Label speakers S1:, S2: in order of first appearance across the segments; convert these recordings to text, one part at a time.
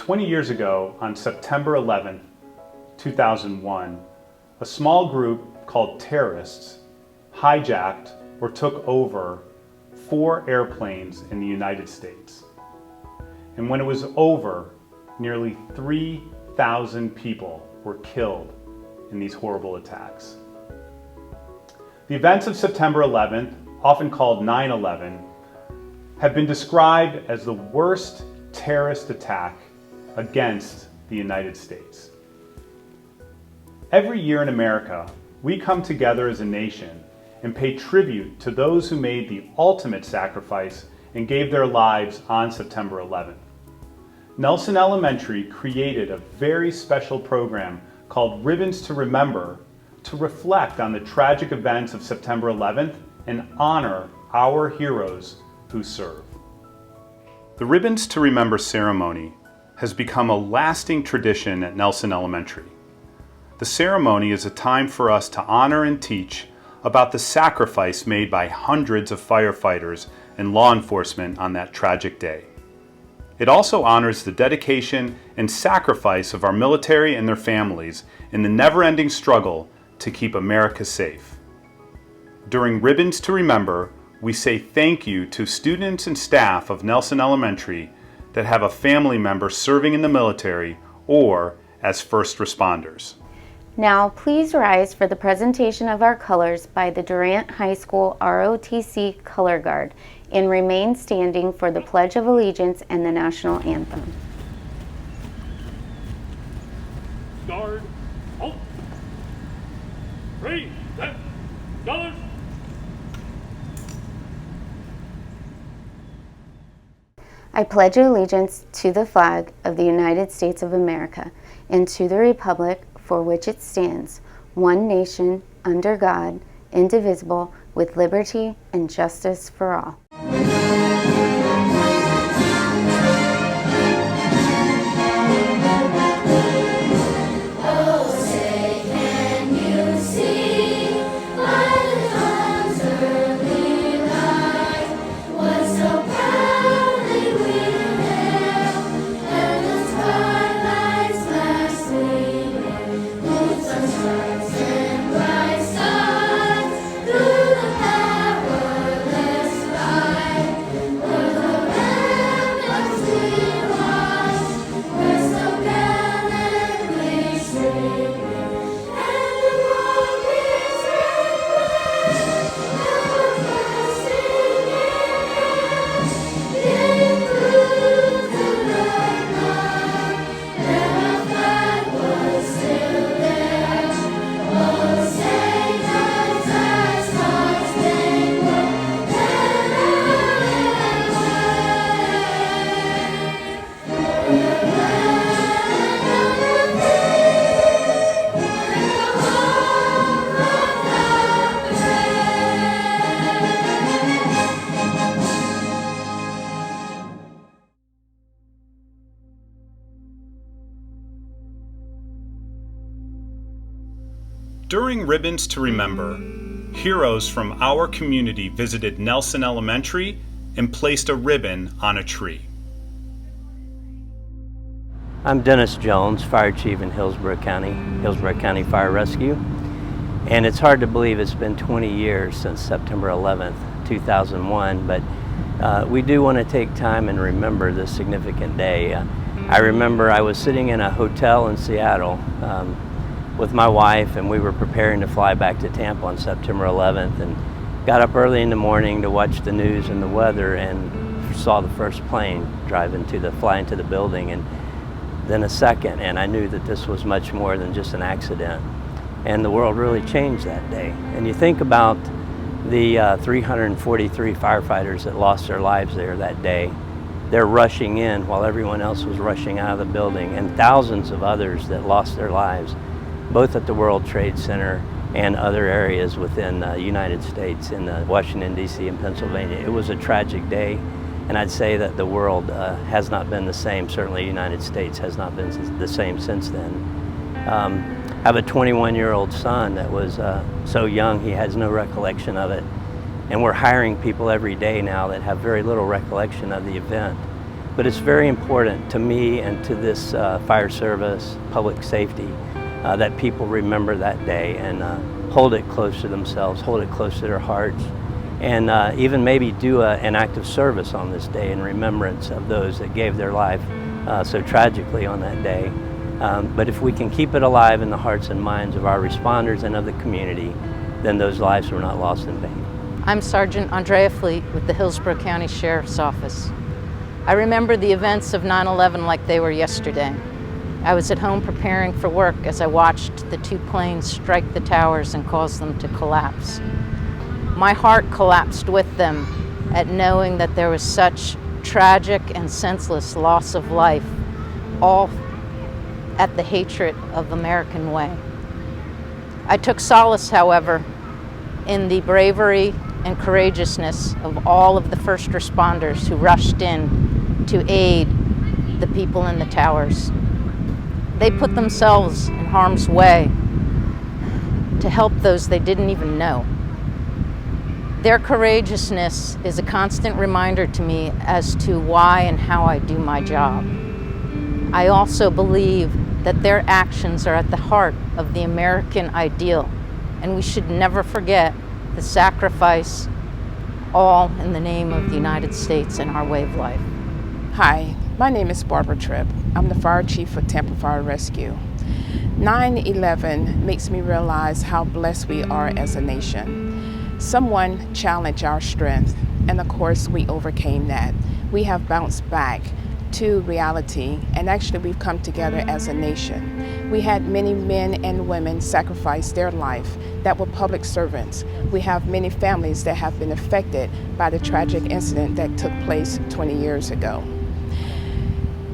S1: 20 years ago, on September 11th, 2001, a small group called terrorists hijacked or took over 4 airplanes in the United States. And when it was over, nearly 3,000 people were killed in these horrible attacks. The events of September 11th, often called 9/11, have been described as the worst terrorist attack against the United States. Every year in America, we come together as a nation and pay tribute to those who made the ultimate sacrifice and gave their lives on September 11th. Nelson Elementary created a very special program called Ribbons to Remember to reflect on the tragic events of September 11th and honor our heroes who serve. The Ribbons to Remember ceremony has become a lasting tradition at Nelson Elementary. The ceremony is a time for us to honor and teach about the sacrifice made by hundreds of firefighters and law enforcement on that tragic day. It also honors the dedication and sacrifice of our military and their families in the never-ending struggle to keep America safe. During Ribbons to Remember, we say thank you to students and staff of Nelson Elementary that have a family member serving in the military or as first responders.
S2: Now please rise for the presentation of our colors by the Durant High School ROTC Color Guard and remain standing for the Pledge of Allegiance and the National Anthem.
S3: Guard, halt! Raise that colors!
S2: I pledge allegiance to the flag of the United States of America and to the republic for which it stands, one nation, under God, indivisible, with liberty and justice for all.
S1: During Ribbons to Remember, heroes from our community visited Nelson Elementary and placed a ribbon on a tree.
S4: I'm Dennis Jones, Fire Chief in Hillsborough County Fire Rescue. And it's hard to believe it's been 20 years since September 11th, 2001, but we do want to take time and remember this significant day. I remember I was sitting in a hotel in Seattle with my wife, and we were preparing to fly back to Tampa on September 11th, and got up early in the morning to watch the news and the weather, and saw the first plane fly into the building, and then a second, and I knew that this was much more than just an accident. And the world really changed that day. And you think about the 343 firefighters that lost their lives there that day. They're rushing in while everyone else was rushing out of the building, and thousands of others that lost their lives, both at the World Trade Center and other areas within the United States in Washington, D.C. and Pennsylvania. It was a tragic day, and I'd say that the world has not been the same. Certainly the United States has not been the same since then. I have a 21-year-old son that was so young he has no recollection of it. And we're hiring people every day now that have very little recollection of the event. But it's very important to me and to this fire service, public safety, that people remember that day and hold it close to themselves, hold it close to their hearts, and even maybe do an act of service on this day in remembrance of those that gave their life so tragically on that day. But if we can keep it alive in the hearts and minds of our responders and of the community, then those lives were not lost in vain.
S5: I'm Sergeant Andrea with the Hillsborough County Sheriff's Office. I remember the events of 9/11 like they were yesterday. I was at home preparing for work as I watched the two planes strike the towers and cause them to collapse. My heart collapsed with them at knowing that there was such tragic and senseless loss of life, all at the hatred of American way. I took solace, however, in the bravery and courageousness of all of the first responders who rushed in to aid the people in the towers. They put themselves in harm's way to help those they didn't even know. Their courageousness is a constant reminder to me as to why and how I do my job. I also believe that their actions are at the heart of the American ideal, and we should never forget the sacrifice, all in the name of the United States and our way of life.
S6: Hi, my name is Barbara Tripp. I'm the Fire Chief for Tampa Fire Rescue. 9/11 makes me realize how blessed we are as a nation. Someone challenged our strength, and of course we overcame that. We have bounced back to reality, and actually we've come together as a nation. We had many men and women sacrifice their life that were public servants. We have many families that have been affected by the tragic incident that took place 20 years ago.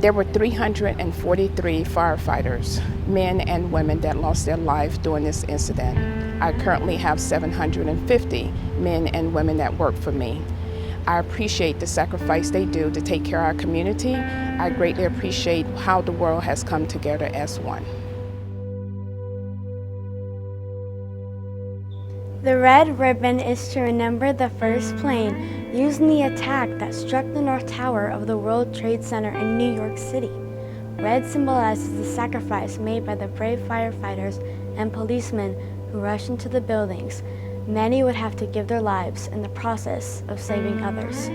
S6: There were 343 firefighters, men and women, that lost their life during this incident. I currently have 750 men and women that work for me. I appreciate the sacrifice they do to take care of our community. I greatly appreciate how the world has come together as one.
S7: The red ribbon is to remember the first plane used in the attack that struck the North Tower of the World Trade Center in New York City. Red symbolizes the sacrifice made by the brave firefighters and policemen who rushed into the buildings. Many would have to give their lives in the process of saving others.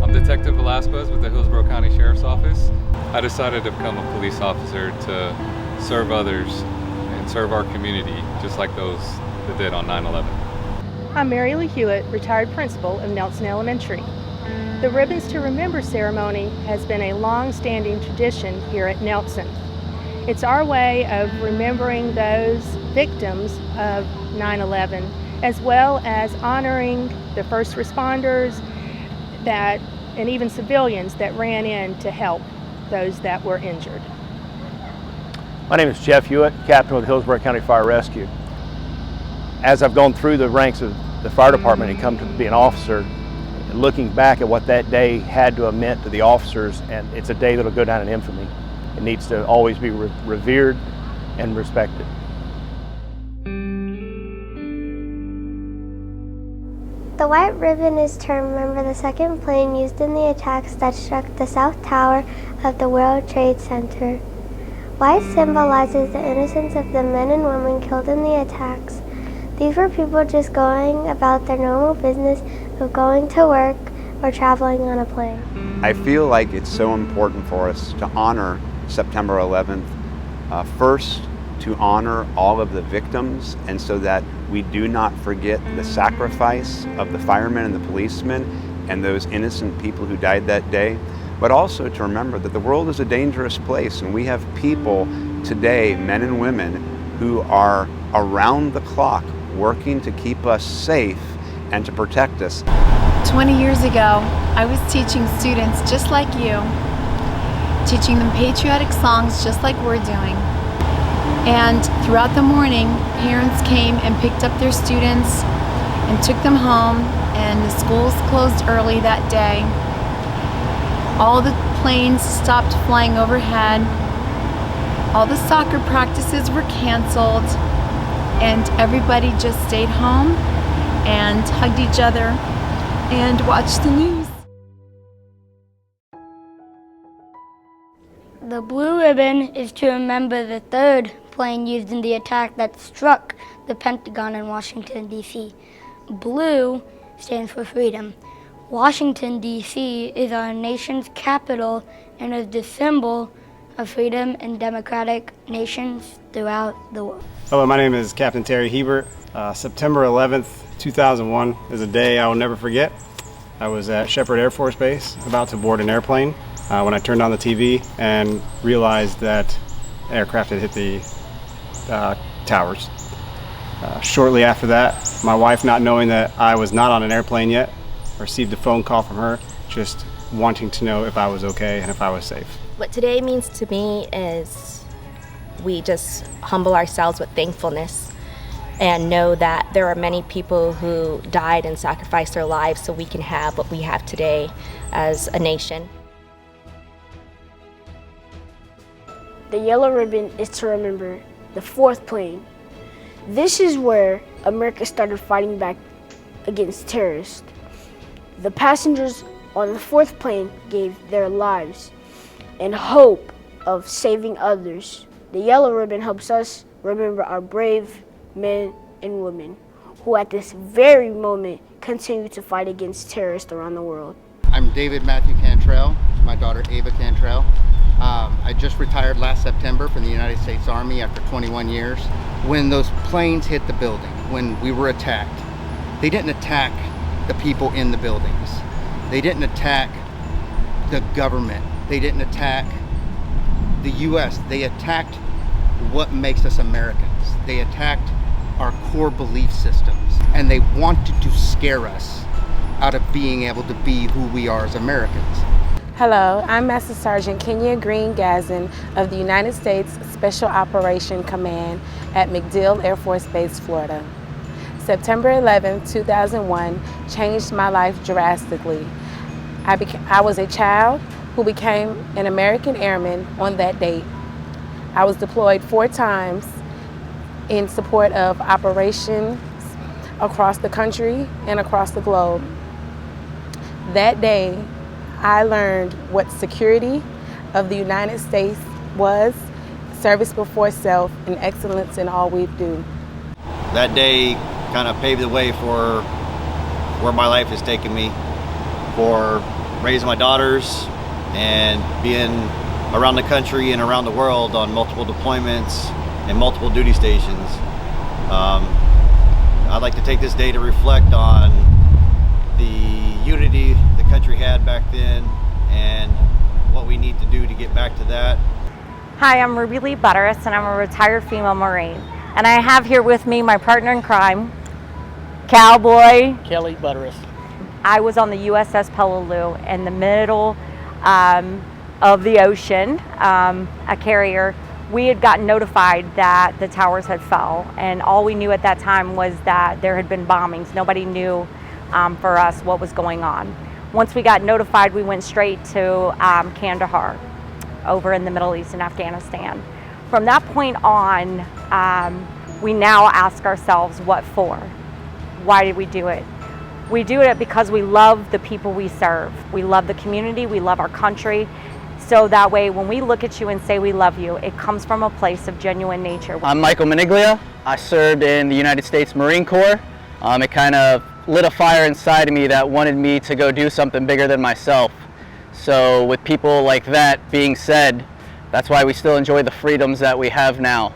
S8: I'm Detective Velasquez with the Hillsborough County Sheriff's Office. I decided to become a police officer to serve others and serve our community, just like those that did on 9/11.
S9: I'm Mary Lee Hewitt, retired principal of Nelson Elementary. The Ribbons to Remember ceremony has been a long-standing tradition here at Nelson. It's our way of remembering those victims of 9/11, as well as honoring the first responders and even civilians that ran in to help those that were injured.
S10: My name is Jeff Hewitt, captain with the Hillsborough County Fire Rescue. As I've gone through the ranks of the fire department and come to be an officer, looking back at what that day had to have meant to the officers, and it's a day that'll go down in infamy. It needs to always be revered and respected.
S11: The white ribbon is to remember the second plane used in the attacks that struck the South Tower of the World Trade Center. White symbolizes the innocence of the men and women killed in the attacks. These were people just going about their normal business of going to work or traveling on a plane.
S12: I feel like it's so important for us to honor September 11th. First, to honor all of the victims, and so that we do not forget the sacrifice of the firemen and the policemen and those innocent people who died that day, but also to remember that the world is a dangerous place, and we have people today, men and women, who are around the clock working to keep us safe and to protect us.
S13: 20 years ago, I was teaching students just like you, teaching them patriotic songs just like we're doing. And throughout the morning, parents came and picked up their students and took them home, and the schools closed early that day. All the planes stopped flying overhead. All the soccer practices were canceled, and everybody just stayed home and hugged each other and watched the news.
S7: The blue ribbon is to remember the third plane used in the attack that struck the Pentagon in Washington, D.C. Blue stands for freedom. Washington, D.C. is our nation's capital and is the symbol of freedom and democratic nations throughout the world.
S14: Hello, my name is Captain Terry Hebert. September 11th, 2001 is a day I will never forget. I was at Shepherd Air Force Base about to board an airplane when I turned on the TV and realized that an aircraft had hit the towers. Shortly after that, my wife, not knowing that I was not on an airplane yet, received a phone call from her just wanting to know if I was okay and if I was safe.
S15: What today means to me is we just humble ourselves with thankfulness and know that there are many people who died and sacrificed their lives so we can have what we have today as a nation.
S16: The yellow ribbon is to remember the fourth plane. This is where America started fighting back against terrorists. The passengers on the fourth plane gave their lives in hope of saving others. The yellow ribbon helps us remember our brave men and women who at this very moment continue to fight against terrorists around the world.
S17: I'm David Matthew Cantrell, my daughter Ava Cantrell. I just retired last September from the United States Army after 21 years. When those planes hit the building, when we were attacked, they didn't attack the people in the buildings. They didn't attack the government. They didn't attack the U.S. They attacked what makes us Americans. They attacked our core belief systems, and they wanted to scare us out of being able to be who we are as Americans.
S18: Hello, I'm Master Sergeant Kenya Green Gazin of the United States Special Operation Command at MacDill Air Force Base, Florida. September 11, 2001 changed my life drastically. I was a child who became an American airman on that date. I was deployed 4 times in support of operations across the country and across the globe. That day, I learned what security of the United States was, service before self, and excellence in all we do.
S19: That day kind of paved the way for where my life has taken me, for raising my daughters and being around the country and around the world on multiple deployments and multiple duty stations. I'd like to take this day to reflect on the unity the country had back then and what we need to do to get back to that.
S20: Hi, I'm Ruby Lee Butterus, and I'm a retired female Marine. And I have here with me my partner in crime, Cowboy
S21: Kelly Butterus.
S20: I was on the USS Peleliu in the middle of the ocean, a carrier. We had gotten notified that the towers had fell, and all we knew at that time was that there had been bombings. Nobody knew for us what was going on. Once we got notified, we went straight to Kandahar, over in the Middle East and Afghanistan. From that point on, we now ask ourselves, what for? Why did we do it? We do it because we love the people we serve. We love the community, we love our country. So that way, when we look at you and say we love you, it comes from a place of genuine nature.
S21: I'm Michael Maniglia. I served in the United States Marine Corps. It kind of lit a fire inside of me that wanted me to go do something bigger than myself. So with people like that being said, that's why we still enjoy the freedoms that we have now.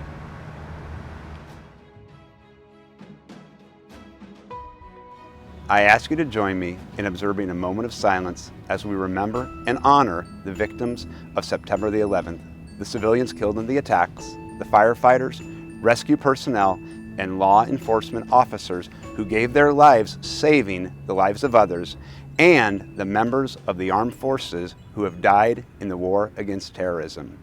S12: I ask you to join me in observing a moment of silence as we remember and honor the victims of September the 11th, the civilians killed in the attacks, the firefighters, rescue personnel, and law enforcement officers who gave their lives saving the lives of others, and the members of the armed forces who have died in the war against terrorism.